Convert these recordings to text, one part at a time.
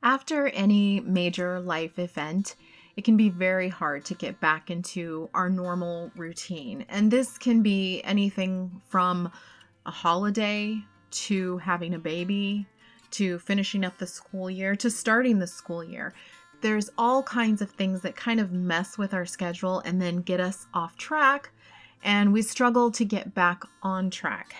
After any major life event, it can be very hard to get back into our normal routine. And this can be anything from a holiday to having a baby to finishing up the school year to starting the school year. There's all kinds of things that kind of mess with our schedule and then get us off track, and we struggle to get back on track.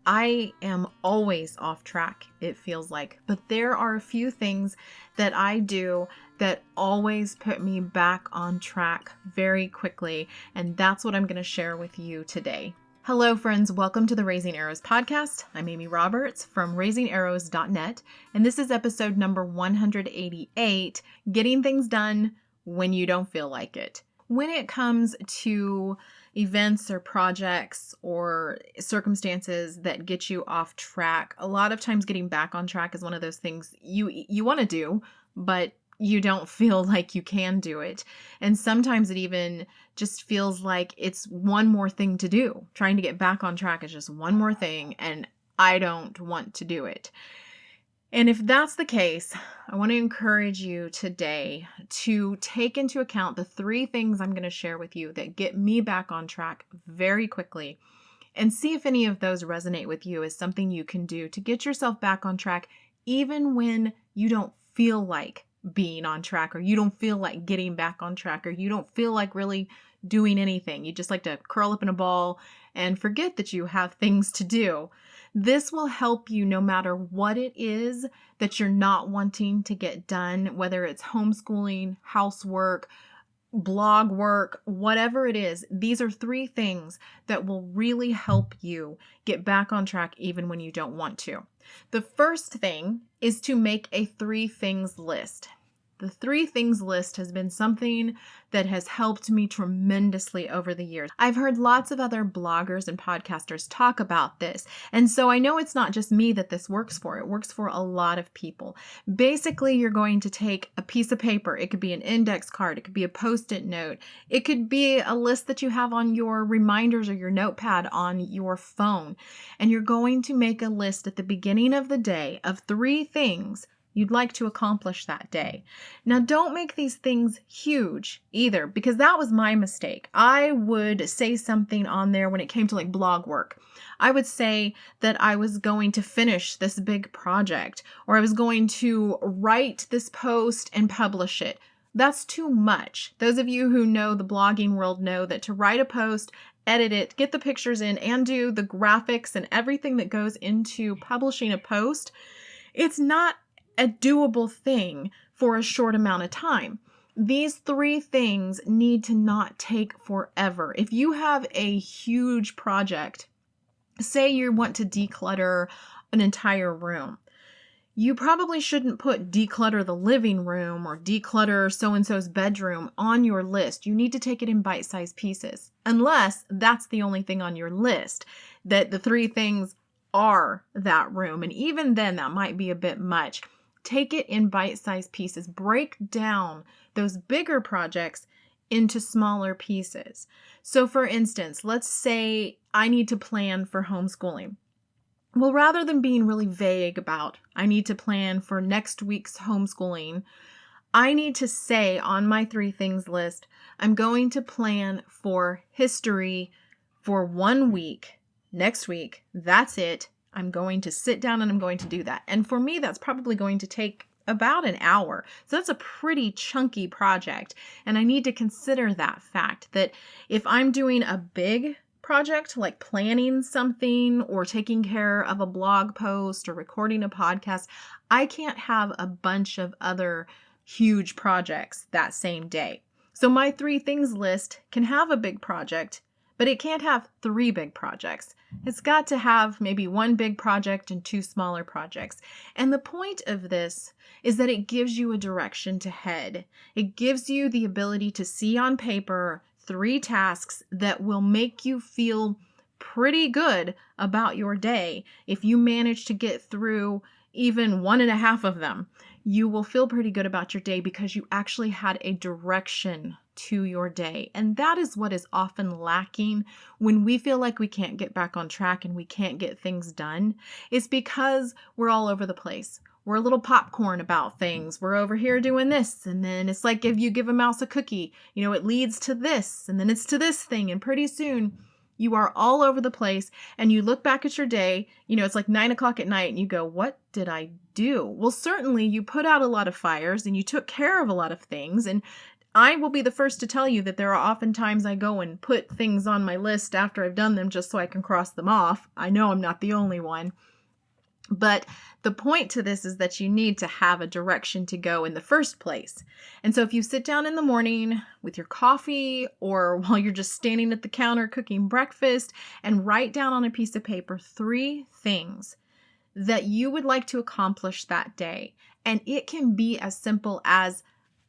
I am always off track, it feels like, but there are a few things that I do that always put me back on track very quickly, and that's what I'm going to share with you today. Hello, friends. Welcome to the Raising Arrows podcast. I'm Amy Roberts from raisingarrows.net, and this is episode number 188, Getting Things Done When You Don't Feel Like It. When it comes to events or projects or circumstances that get you off track, a lot of times getting back on track is one of those things you want to do, but you don't feel like you can do it. And sometimes it even just feels like it's one more thing to do. Trying to get back on track is just one more thing, and I don't want to do it. And if that's the case, I want to encourage you today to take into account the 3 things I'm going to share with you that get me back on track very quickly, and see if any of those resonate with you as something you can do to get yourself back on track even when you don't feel like being on track, or you don't feel like getting back on track, or you don't feel like really doing anything. You just like to curl up in a ball and forget that you have things to do. This will help you no matter what it is that you're not wanting to get done, whether it's homeschooling, housework, blog work, whatever it is. These are 3 things that will really help you get back on track even when you don't want to. The first thing is to make a 3 things list. The 3 things list has been something that has helped me tremendously over the years. I've heard lots of other bloggers and podcasters talk about this, and so I know it's not just me that this works for. It works for a lot of people. Basically, you're going to take a piece of paper. It could be an index card. It could be a Post-it note. It could be a list that you have on your reminders or your notepad on your phone, and you're going to make a list at the beginning of the day of 3 things you'd like to accomplish that day. Now, don't make these things huge either, because that was my mistake. I would say something on there when it came to like blog work. I would say that I was going to finish this big project, or I was going to write this post and publish it. That's too much. Those of you who know the blogging world know that to write a post, edit it, get the pictures in, and do the graphics and everything that goes into publishing a post, it's not a doable thing for a short amount of time. These 3 things need to not take forever. If you have a huge project, say you want to declutter an entire room, you probably shouldn't put declutter the living room or declutter so-and-so's bedroom on your list. You need to take it in bite-sized pieces, unless that's the only thing on your list, that the 3 things are that room. And even then, that might be a bit much. Take it in bite-sized pieces. Break down those bigger projects into smaller pieces. So for instance, let's say I need to plan for homeschooling. Well, rather than being really vague about, I need to plan for next week's homeschooling, I need to say on my 3 things list, I'm going to plan for history for 1 week. Next week, that's it. I'm going to sit down and I'm going to do that. And for me, that's probably going to take about an hour. So that's a pretty chunky project. And I need to consider that fact that if I'm doing a big project like planning something or taking care of a blog post or recording a podcast, I can't have a bunch of other huge projects that same day. So my 3 things list can have a big project, but it can't have 3 big projects. It's got to have maybe 1 big project and 2 smaller projects. And the point of this is that it gives you a direction to head. It gives you the ability to see on paper 3 tasks that will make you feel pretty good about your day. If you manage to get through even 1.5 of them, you will feel pretty good about your day because you actually had a direction to your day. And that is what is often lacking when we feel like we can't get back on track and we can't get things done. It's because we're all over the place. we're a little popcorn about things. We're over here doing this. And then it's like if you give a mouse a cookie, it leads to this and then it's to this thing. And pretty soon you are all over the place and you look back at your day, it's like 9 o'clock at night and you go, what did I do? Well, certainly you put out a lot of fires and you took care of a lot of things. And I will be the first to tell you that there are often times I go and put things on my list after I've done them just so I can cross them off. I know I'm not the only one. But the point to this is that you need to have a direction to go in the first place. And so if you sit down in the morning with your coffee or while you're just standing at the counter cooking breakfast and write down on a piece of paper 3 things that you would like to accomplish that day. And it can be as simple as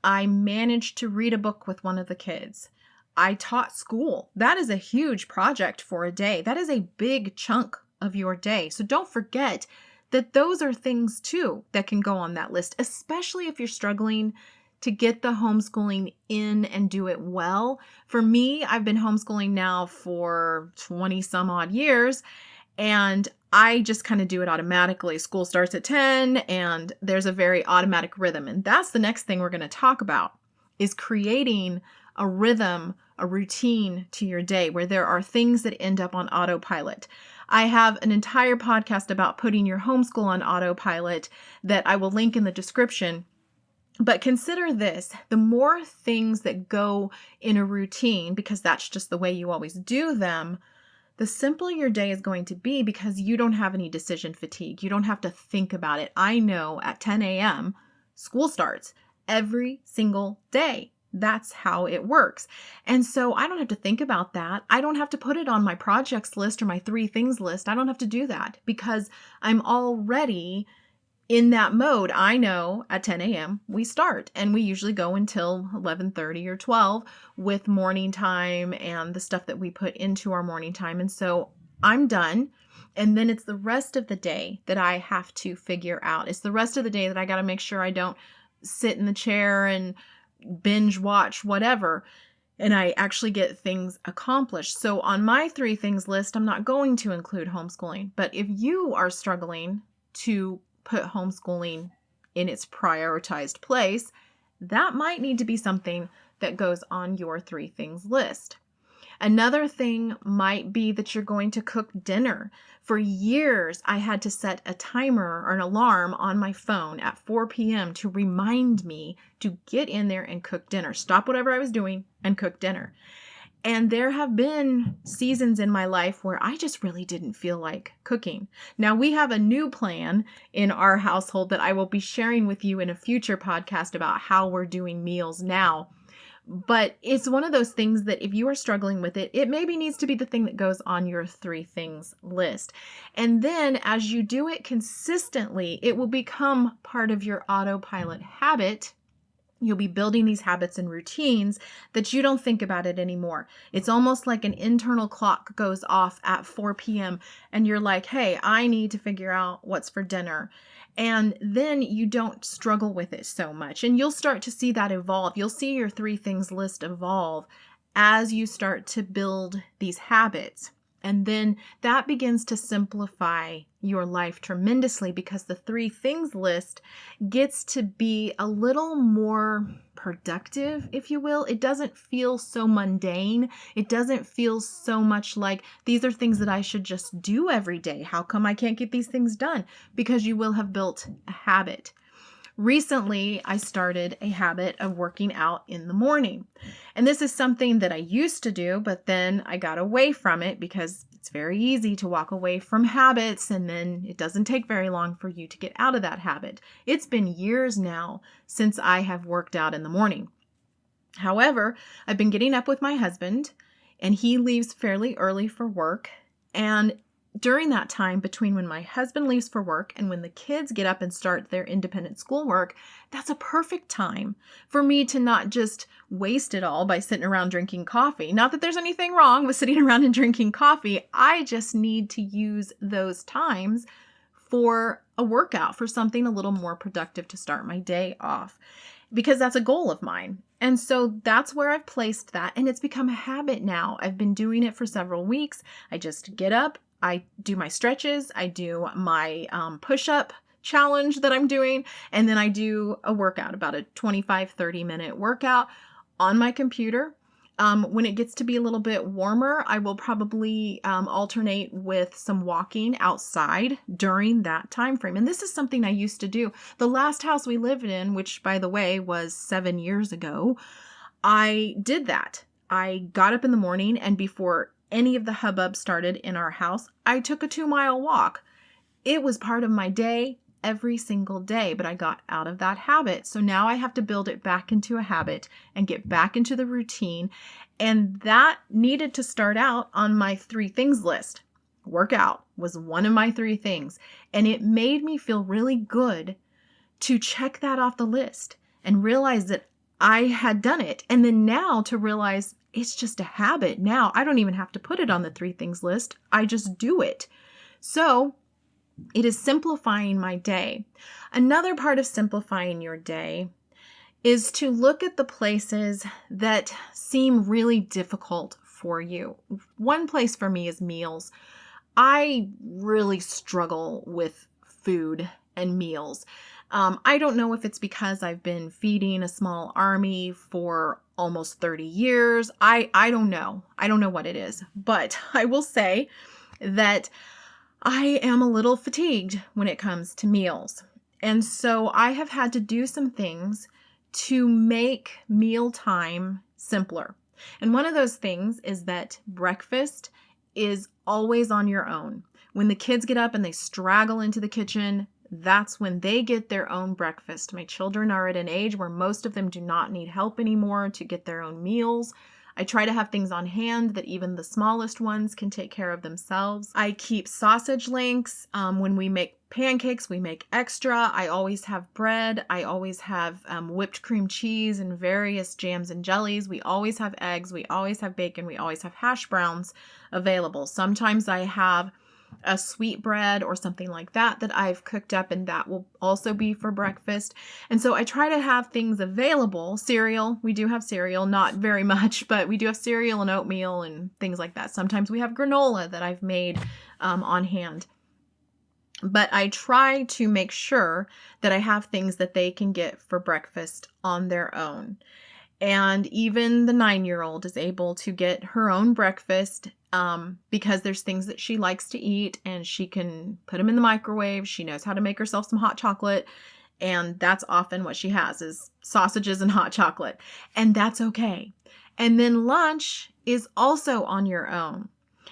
I managed to read a book with one of the kids. I taught school. That is a huge project for a day. That is a big chunk of your day. So don't forget that those are things too that can go on that list, especially if you're struggling to get the homeschooling in and do it well. For me, I've been homeschooling now for 20 some odd years, and I just kind of do it automatically. School starts at 10 and there's a very automatic rhythm. And that's the next thing we're going to talk about is creating a rhythm, a routine to your day where there are things that end up on autopilot. I have an entire podcast about putting your homeschool on autopilot that I will link in the description. But consider this, the more things that go in a routine, because that's just the way you always do them, the simpler your day is going to be because you don't have any decision fatigue. You don't have to think about it. I know at 10 a.m. school starts every single day. That's how it works. And so I don't have to think about that. I don't have to put it on my projects list or my 3 things list. I don't have to do that because I'm already in that mode. I know at 10 a.m. we start and we usually go until 11:30 or 12 with morning time and the stuff that we put into our morning time. And so I'm done. And then it's the rest of the day that I have to figure out. It's the rest of the day that I got to make sure I don't sit in the chair and binge watch whatever, and I actually get things accomplished. So on my 3 things list, I'm not going to include homeschooling. But if you are struggling to put homeschooling in its prioritized place, that might need to be something that goes on your 3 things list. Another thing might be that you're going to cook dinner. For years, I had to set a timer or an alarm on my phone at 4 p.m. to remind me to get in there and cook dinner. Stop whatever I was doing and cook dinner. And there have been seasons in my life where I just really didn't feel like cooking. Now, we have a new plan in our household that I will be sharing with you in a future podcast about how we're doing meals now. But it's one of those things that if you are struggling with it, it maybe needs to be the thing that goes on your 3 things list. And then as you do it consistently, it will become part of your autopilot habit. You'll be building these habits and routines that you don't think about it anymore. It's almost like an internal clock goes off at 4 p.m. and you're like, hey, I need to figure out what's for dinner. And then you don't struggle with it so much. And you'll start to see that evolve. You'll see your 3 things list evolve as you start to build these habits. And then that begins to simplify your life tremendously because the 3 things list gets to be a little more productive, if you will. It doesn't feel so mundane. It doesn't feel so much like these are things that I should just do every day. How come I can't get these things done? Because you will have built a habit. Recently, I started a habit of working out in the morning. And this is something that I used to do, but then I got away from it because it's very easy to walk away from habits and then it doesn't take very long for you to get out of that habit. It's been years now since I have worked out in the morning. However, I've been getting up with my husband and he leaves fairly early for work. And during that time between when my husband leaves for work and when the kids get up and start their independent schoolwork, that's a perfect time for me to not just waste it all by sitting around drinking coffee. Not that there's anything wrong with sitting around and drinking coffee. I just need to use those times for a workout, for something a little more productive to start my day off, because that's a goal of mine. And so that's where I've placed that. And it's become a habit now. I've been doing it for several weeks. I just get up, I do my stretches, I do my push-up challenge that I'm doing. And then I do a workout, about a 25-30 minute workout on my computer. When it gets to be a little bit warmer, I will probably alternate with some walking outside during that time frame. And this is something I used to do. The last house we lived in, which by the way was 7 years ago, I did that. I got up in the morning, and before any of the hubbub started in our house, I took a 2-mile walk. It was part of my day every single day, but I got out of that habit. So now I have to build it back into a habit and get back into the routine. And that needed to start out on my 3 things list. Workout was one of my 3 things. And it made me feel really good to check that off the list and realize that I had done it. And then now to realize it's just a habit. Now I don't even have to put it on the 3 things list. I just do it. So it is simplifying my day. Another part of simplifying your day is to look at the places that seem really difficult for you. One place for me is meals. I really struggle with food and meals. I don't know if it's because I've been feeding a small army for almost 30 years. I don't know. I don't know what it is. But I will say that I am a little fatigued when it comes to meals. And so I have had to do some things to make mealtime simpler. And one of those things is that breakfast is always on your own. When the kids get up and they straggle into the kitchen, that's when they get their own breakfast. My children are at an age where most of them do not need help anymore to get their own meals. I try to have things on hand that even the smallest ones can take care of themselves. I keep sausage links. When we make pancakes, we make extra. I always have bread. I always have whipped cream cheese and various jams and jellies. We always have eggs. We always have bacon. We always have hash browns available. Sometimes I have a sweet bread or something like that I've cooked up, and that will also be for breakfast. And so I try to have things available. Cereal, we do have cereal, not very much, but we do have cereal and oatmeal and things like that. Sometimes we have granola that I've made on hand. But I try to make sure that I have things that they can get for breakfast on their own. And even the 9-year-old is able to get her own breakfast because there's things that she likes to eat, and she can put them in the microwave. She knows how to make herself some hot chocolate. And that's often what she has is sausages and hot chocolate. And that's okay. And then lunch is also on your own.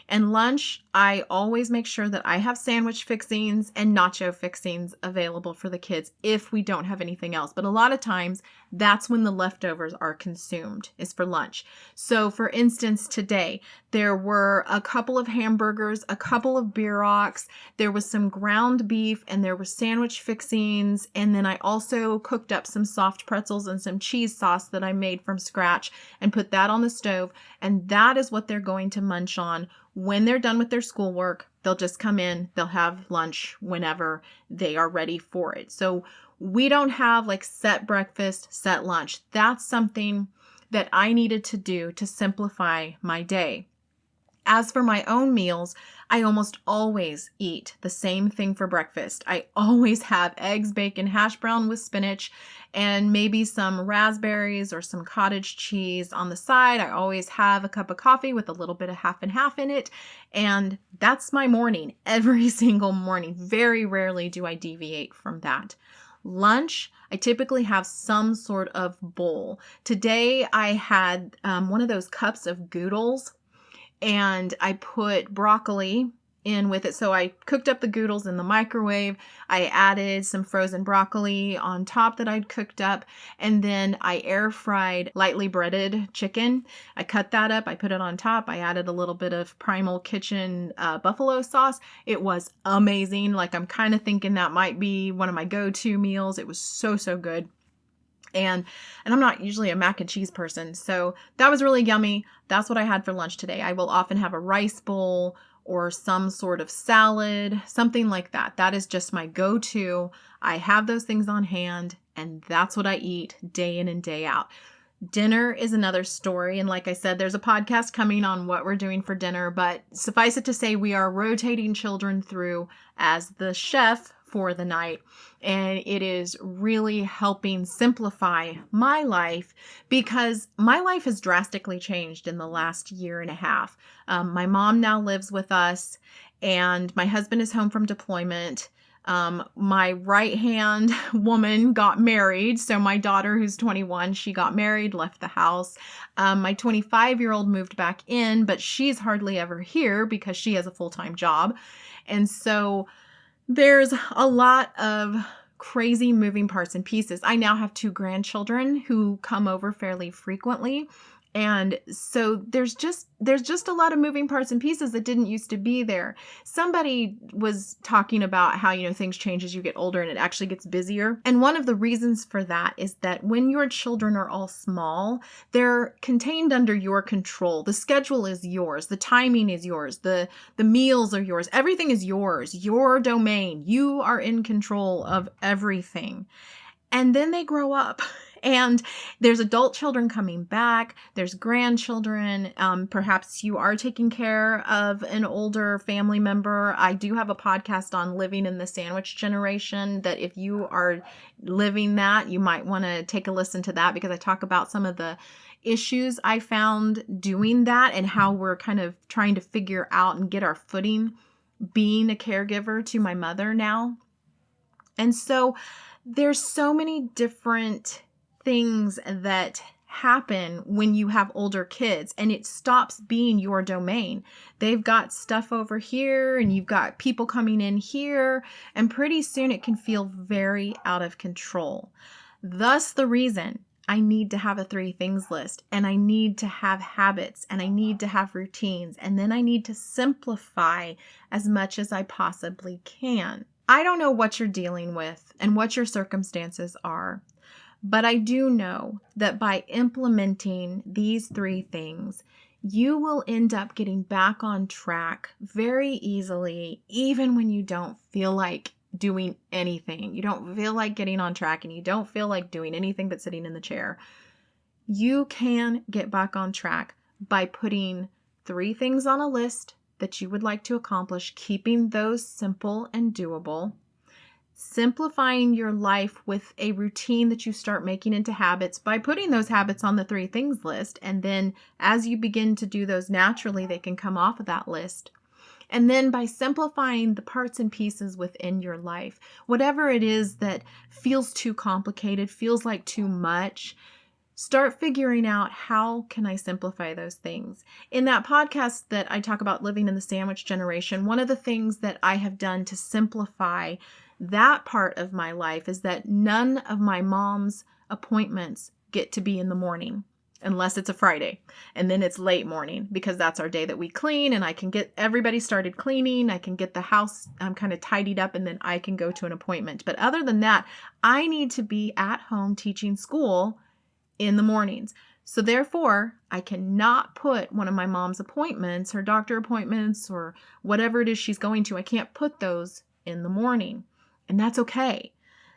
And lunch, I always make sure that I have sandwich fixings and nacho fixings available for the kids if we don't have anything else. But a lot of times, that's when the leftovers are consumed, is for lunch. So for instance, today, there were a couple of hamburgers, a couple of bierocs, there was some ground beef, and there were sandwich fixings. And then I also cooked up some soft pretzels and some cheese sauce that I made from scratch and put that on the stove. And that is what they're going to munch on when they're done with their schoolwork. They'll just come in, they'll have lunch whenever they are ready for it. So we don't have like set breakfast, set lunch. That's something that I needed to do to simplify my day. As for my own meals, I almost always eat the same thing for breakfast. I always have eggs, bacon, hash brown with spinach, and maybe some raspberries or some cottage cheese on the side. I always have a cup of coffee with a little bit of half and half in it. And that's my morning every single morning. Very rarely do I deviate from that. Lunch, I typically have some sort of bowl. Today I had one of those cups of Goodles, and I put broccoli in with it. So I cooked up the Goodles in the microwave. I added some frozen broccoli on top that I'd cooked up. And then I air fried lightly breaded chicken. I cut that up. I put it on top. I added a little bit of Primal Kitchen buffalo sauce. It was amazing. Like, I'm kind of thinking that might be one of my go-to meals. It was so, so good. And I'm not usually a mac and cheese person, so that was really yummy. That's what I had for lunch today. I will often have a rice bowl or some sort of salad, something like that. That is just my go-to. I have those things on hand, and that's what I eat day in and day out. Dinner is another story. And like I said, there's a podcast coming on what we're doing for dinner, but suffice it to say, we are rotating children through as the chef for the night. And it is really helping simplify my life because my life has drastically changed in the last year and a half. My mom now lives with us, and my husband is home from deployment. My right hand woman got married. So my daughter, who's 21, she got married, left the house. My 25-year-old moved back in, but she's hardly ever here because she has a full-time job. And so there's a lot of crazy moving parts and pieces. I now have 2 grandchildren who come over fairly frequently. And so there's just a lot of moving parts and pieces that didn't used to be there. Somebody was talking about how, things change as you get older and it actually gets busier. And one of the reasons for that is that when your children are all small, they're contained under your control. The schedule is yours. The timing is yours. The meals are yours. Everything is yours, your domain. You are in control of everything. And then they grow up. And there's adult children coming back. There's grandchildren. Perhaps you are taking care of an older family member. I do have a podcast on living in the sandwich generation that if you are living that, you might want to take a listen to that because I talk about some of the issues I found doing that and how we're kind of trying to figure out and get our footing being a caregiver to my mother now. And so there's so many different things that happen when you have older kids and it stops being your domain. They've got stuff over here and you've got people coming in here, and pretty soon it can feel very out of control. Thus the reason I need to have a 3 things list, and I need to have habits, and I need to have routines, and then I need to simplify as much as I possibly can. I don't know what you're dealing with and what your circumstances are, but I do know that by implementing these 3 things, you will end up getting back on track very easily, even when you don't feel like doing anything. You don't feel like getting on track and you don't feel like doing anything but sitting in the chair. You can get back on track by putting 3 things on a list that you would like to accomplish, keeping those simple and doable, simplifying your life with a routine that you start making into habits by putting those habits on the 3 things list. And then as you begin to do those naturally, they can come off of that list. And then by simplifying the parts and pieces within your life, whatever it is that feels too complicated, feels like too much, start figuring out how can I simplify those things. In that podcast that I talk about living in the sandwich generation, one of the things that I have done to simplify that part of my life is that none of my mom's appointments get to be in the morning unless it's a Friday. And then it's late morning because that's our day that we clean, and I can get everybody started cleaning. I can get the house kind of tidied up, and then I can go to an appointment. But other than that, I need to be at home teaching school in the mornings. So therefore, I cannot put one of my mom's appointments, her doctor appointments, or whatever it is she's going to, I can't put those in the morning. And that's okay.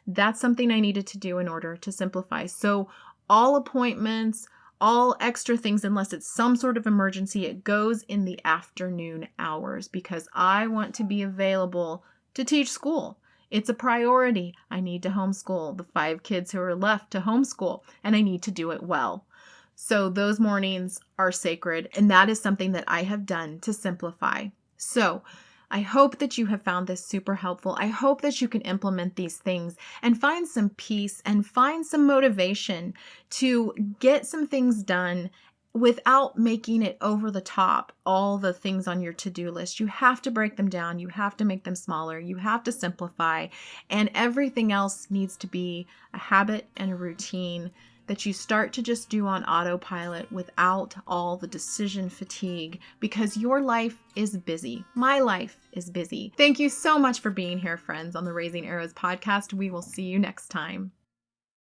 That's something I needed to do in order to simplify. So all appointments, all extra things, unless it's some sort of emergency, it goes in the afternoon hours because I want to be available to teach school. It's a priority. I need to homeschool the 5 kids who are left to homeschool, and I need to do it well. So those mornings are sacred, and that is something that I have done to simplify. So I hope that you have found this super helpful. I hope that you can implement these things and find some peace and find some motivation to get some things done without making it over the top, all the things on your to-do list. You have to break them down. You have to make them smaller. You have to simplify. And everything else needs to be a habit and a routine that you start to just do on autopilot without all the decision fatigue, because your life is busy. My life is busy. Thank you so much for being here, friends, on the Raising Arrows podcast. We will see you next time.